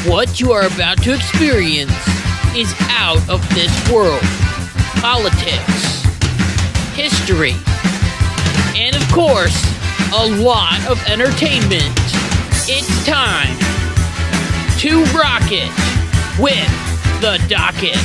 What you are about to experience is out of this world. Politics, history, and of course, a lot of entertainment. It's time to rock it with the Docket.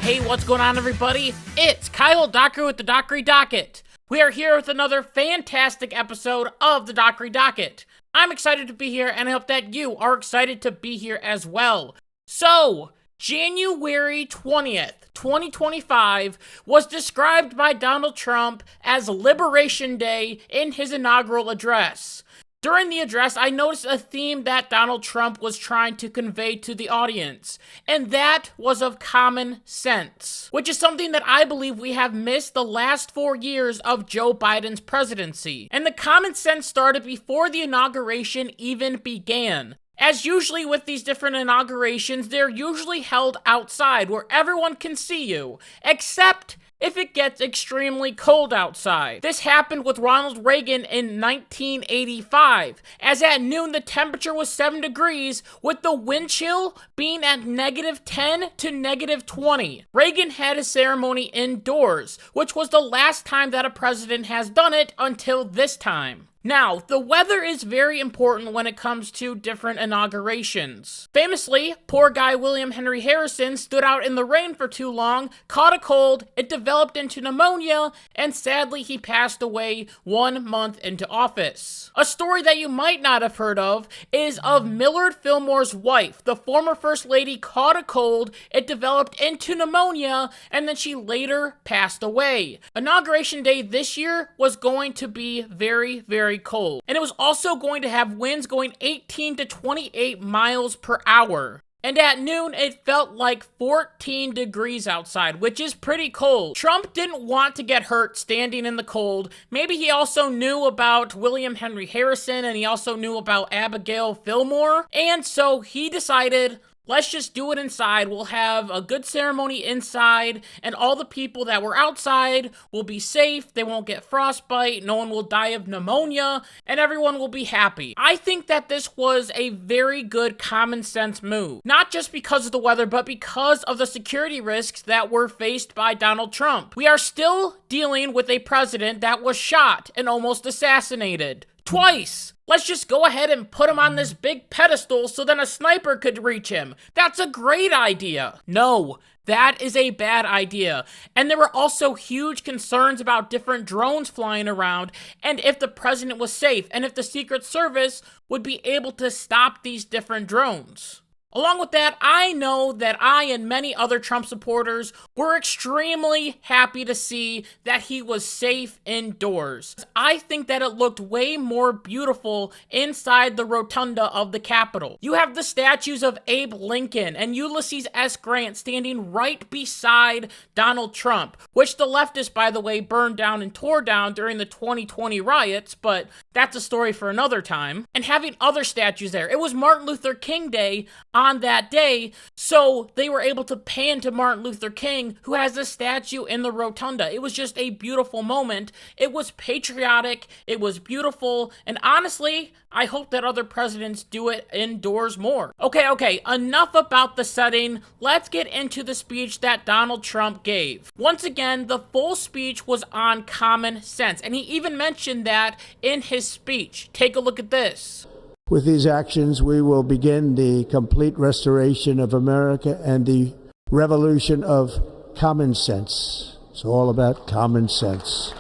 Hey, what's going on, everybody? It's Kyle Dockery with the Dockery Docket. We are here with another fantastic episode of the Dockery Docket. I'm excited to be here, and I hope that you are excited to be here as well. So, January 20th, 2025 was described by Donald Trump as Liberation Day in his inaugural address. During the address, I noticed a theme that Donald Trump was trying to convey to the audience, and that was of common sense, which is something that I believe we have missed the last 4 years of Joe Biden's presidency. And the common sense started before the inauguration even began. As usually with these different inaugurations, they're usually held outside where everyone can see you, except if it gets extremely cold outside. This happened with Ronald Reagan in 1985, as at noon the temperature was 7 degrees, with the wind chill being at -10 to -20. Reagan had his ceremony indoors, which was the last time that a president has done it until this time. Now, the weather is very important when it comes to different inaugurations. Famously, poor guy William Henry Harrison stood out in the rain for too long, caught a cold, it developed into pneumonia, and sadly he passed away 1 month into office. A story that you might not have heard of is of Millard Fillmore's wife. The former First Lady caught a cold, it developed into pneumonia, and then she later passed away. Inauguration Day this year was going to be very, very cold. And it was also going to have winds going 18 to 28 miles per hour. And at noon, it felt like 14 degrees outside, which is pretty cold. Trump didn't want to get hurt standing in the cold. Maybe he also knew about William Henry Harrison, and he also knew about Abigail Fillmore. And so he decided, let's just do it inside. We'll have a good ceremony inside, and all the people that were outside will be safe. They won't get frostbite. No one will die of pneumonia, and everyone will be happy. I think that this was a very good common sense move. Not just because of the weather, but because of the security risks that were faced by Donald Trump. We are still dealing with a president that was shot and almost assassinated. Twice. Let's just go ahead and put him on this big pedestal so then a sniper could reach him. That's a great idea. No, that is a bad idea. And there were also huge concerns about different drones flying around, and if the president was safe, and if the Secret Service would be able to stop these different drones. Along with that, I know that I and many other Trump supporters were extremely happy to see that he was safe indoors. I think that it looked way more beautiful inside the rotunda of the Capitol. You have the statues of Abe Lincoln and Ulysses S. Grant standing right beside Donald Trump, which the leftists, by the way, burned down and tore down during the 2020 riots, but that's a story for another time. And having other statues there. It was Martin Luther King Day on that day, so they were able to pay into Martin Luther King, who has a statue in the rotunda. It was just a beautiful moment. It was patriotic, it was beautiful, and honestly, I hope that other presidents do it indoors more. Okay, enough about the setting. Let's get into the speech that Donald Trump gave. Once again, the full speech was on common sense, and he even mentioned that in his speech. Take a look at this. With these actions, we will begin the complete restoration of America and the revolution of common sense. It's all about common sense.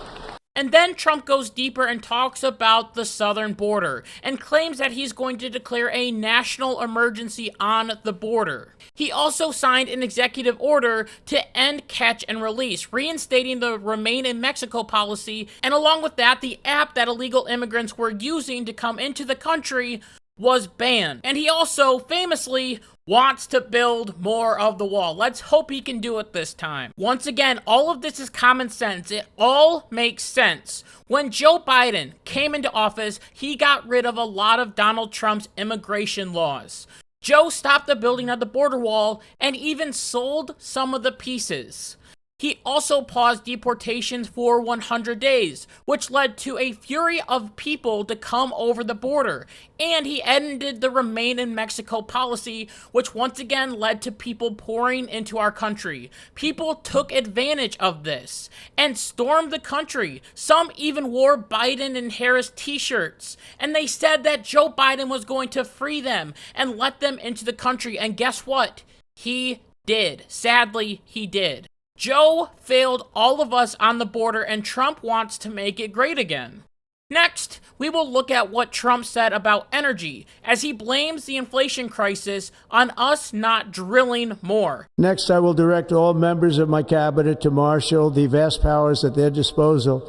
And then Trump goes deeper and talks about the southern border and claims that he's going to declare a national emergency on the border. He also signed an executive order to end catch and release, reinstating the Remain in Mexico policy, and along with that, the app that illegal immigrants were using to come into the country was banned. And he also famously wants to build more of the wall. Let's hope he can do it this time. Once again, all of this is common sense. It all makes sense. When Joe Biden came into office, he got rid of a lot of Donald Trump's immigration laws. Joe stopped the building of the border wall and even sold some of the pieces. He also paused deportations for 100 days, which led to a fury of people to come over the border. And he ended the Remain in Mexico policy, which once again led to people pouring into our country. People took advantage of this and stormed the country. Some even wore Biden and Harris t-shirts. And they said that Joe Biden was going to free them and let them into the country. And guess what? He did. Sadly, he did. Joe failed all of us on the border, and Trump wants to make it great again. Next, we will look at what Trump said about energy, as he blames the inflation crisis on us not drilling more. Next, I will direct all members of my cabinet to marshal the vast powers at their disposal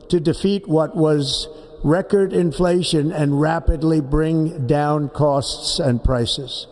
to defeat what was record inflation and rapidly bring down costs and prices.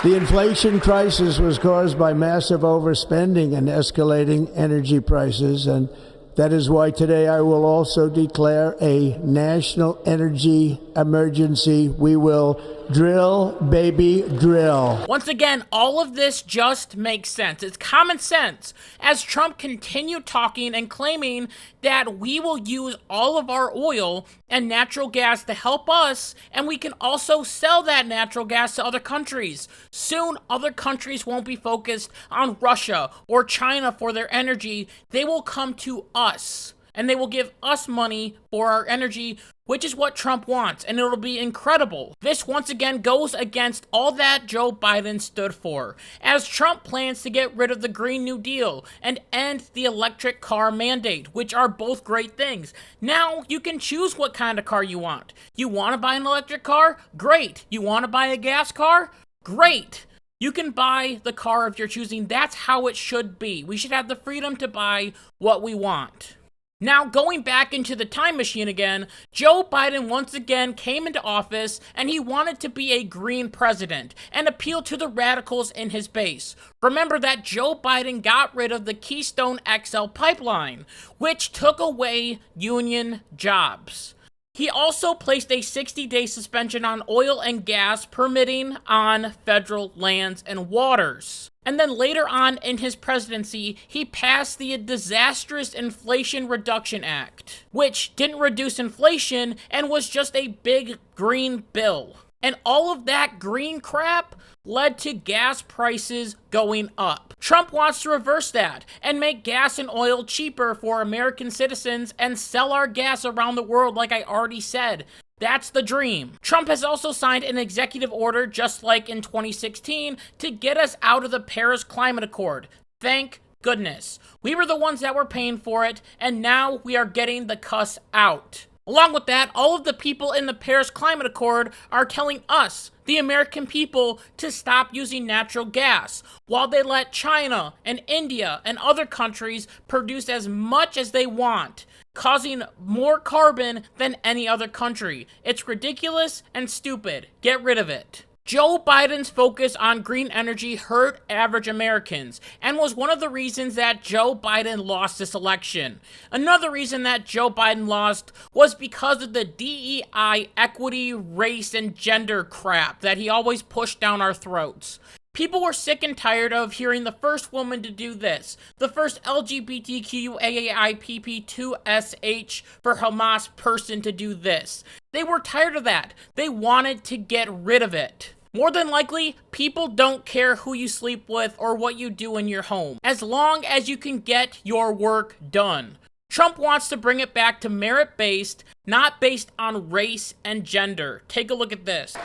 The inflation crisis was caused by massive overspending and escalating energy prices, and that is why today I will also declare a national energy emergency. We will drill, baby, drill. Once again, all of this just makes sense. It's common sense. As Trump continued talking and claiming that we will use all of our oil and natural gas to help us, and we can also sell that natural gas to other countries. Soon, other countries won't be focused on Russia or China for their energy. They will come to us, and they will give us money for our energy, which is what Trump wants, and it'll be incredible. This once again goes against all that Joe Biden stood for, as Trump plans to get rid of the Green New Deal and end the electric car mandate, which are both great things. Now, you can choose what kind of car you want. You want to buy an electric car? Great. You want to buy a gas car? Great. You can buy the car of your choosing. That's how it should be. We should have the freedom to buy what we want. Now, going back into the time machine again, Joe Biden once again came into office and he wanted to be a green president and appeal to the radicals in his base. Remember that Joe Biden got rid of the Keystone XL pipeline, which took away union jobs. He also placed a 60-day suspension on oil and gas permitting on federal lands and waters. And then later on in his presidency, he passed the disastrous Inflation Reduction Act, which didn't reduce inflation and was just a big green bill. And all of that green crap led to gas prices going up. Trump wants to reverse that and make gas and oil cheaper for American citizens and sell our gas around the world like I already said. That's the dream. Trump has also signed an executive order, just like in 2016, to get us out of the Paris Climate Accord. Thank goodness. We were the ones that were paying for it, and now we are getting the cuss out. Along with that, all of the people in the Paris Climate Accord are telling us, the American people, to stop using natural gas, while they let China and India and other countries produce as much as they want, causing more carbon than any other country. It's ridiculous and stupid. Get rid of it. Joe Biden's focus on green energy hurt average Americans and was one of the reasons that Joe Biden lost this election. Another reason that Joe Biden lost was because of the DEI, equity, race, and gender crap that he always pushed down our throats. People were sick and tired of hearing the first woman to do this, the first LGBTQAAIPP2SH for Hamas person to do this. They were tired of that. They wanted to get rid of it. More than likely, people don't care who you sleep with or what you do in your home, as long as you can get your work done. Trump wants to bring it back to merit-based, not based on race and gender. Take a look at this.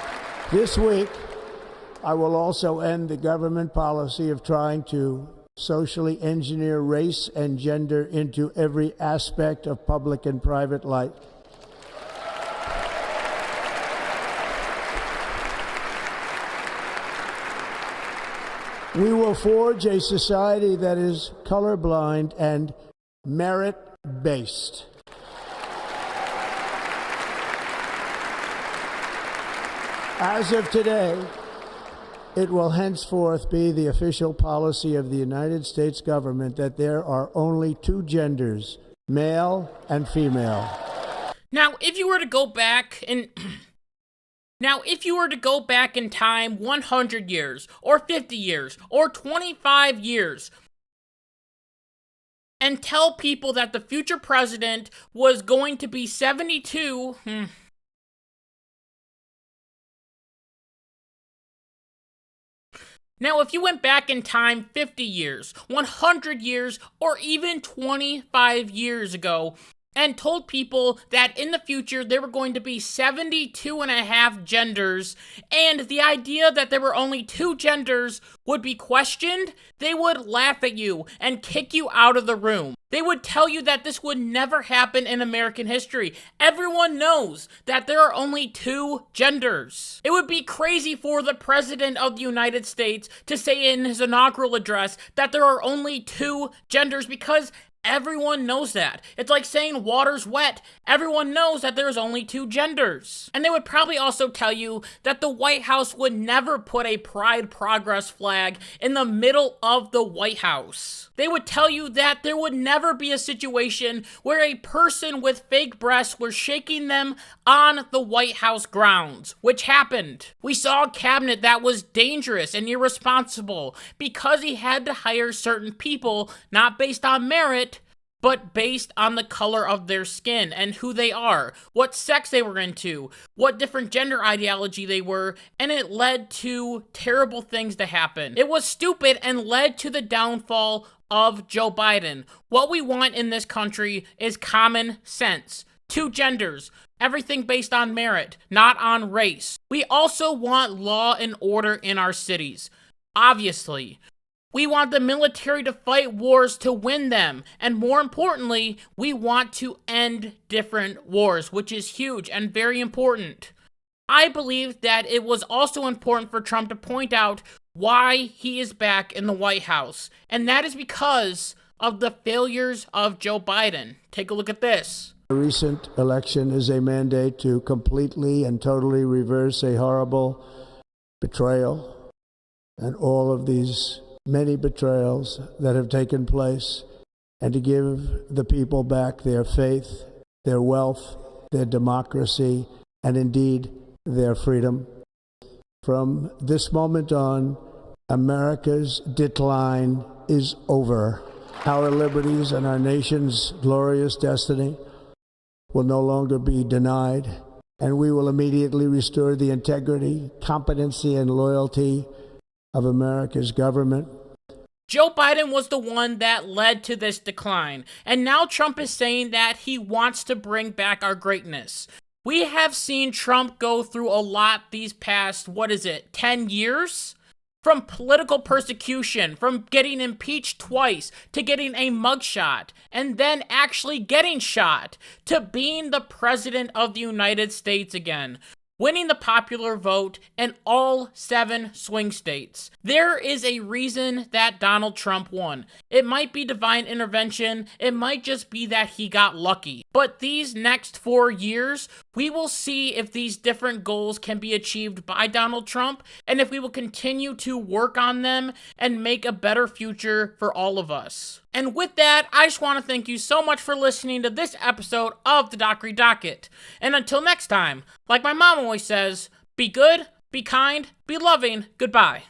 This week, I will also end the government policy of trying to socially engineer race and gender into every aspect of public and private life. We will forge a society that is colorblind and merit-based. As of today, it will henceforth be the official policy of the United States government that there are only two genders, male and female. Now, if you were to go back and Now, if you were to go back in time 100 years, or 50 years, or 25 years, and tell people that the future president was going to be 72, Now, if you went back in time 50 years, 100 years, or even 25 years ago, and told people that in the future there were going to be 72 and a half genders, and the idea that there were only two genders would be questioned, they would laugh at you and kick you out of the room. They would tell you that this would never happen in American history. Everyone knows that there are only two genders. It would be crazy for the President of the United States to say in his inaugural address that there are only two genders because everyone knows that. It's like saying water's wet. Everyone knows that there's only two genders. And they would probably also tell you that the White House would never put a Pride Progress flag in the middle of the White House. They would tell you that there would never be a situation where a person with fake breasts was shaking them on the White House grounds, which happened. We saw a cabinet that was dangerous and irresponsible because he had to hire certain people, not based on merit, but based on the color of their skin and who they are, what sex they were into, what different gender ideology they were, and it led to terrible things to happen. It was stupid and led to the downfall of Joe Biden. What we want in this country is common sense. Two genders, everything based on merit, not on race. We also want law and order in our cities. Obviously. We want the military to fight wars to win them. And more importantly, we want to end different wars, which is huge and very important. I believe that it was also important for Trump to point out why he is back in the White House. And that is because of the failures of Joe Biden. Take a look at this. The recent election is a mandate to completely and totally reverse a horrible betrayal and all of these many betrayals that have taken place, and to give the people back their faith, their wealth, their democracy, and indeed their freedom. From this moment on, America's decline is over. Our liberties and our nation's glorious destiny will no longer be denied, and we will immediately restore the integrity, competency, and loyalty of America's government. Joe Biden was the one that led to this decline, and now Trump is saying that he wants to bring back our greatness. We have seen Trump go through a lot these past, 10 years? From political persecution, from getting impeached twice, to getting a mugshot, and then actually getting shot, to being the president of the United States again. Winning the popular vote in all 7 swing states. There is a reason that Donald Trump won. It might be divine intervention, it might just be that he got lucky. But these next 4 years, we will see if these different goals can be achieved by Donald Trump, and if we will continue to work on them and make a better future for all of us. And with that, I just want to thank you so much for listening to this episode of the Dockery Docket. And until next time, like my mom always says, be good, be kind, be loving, goodbye.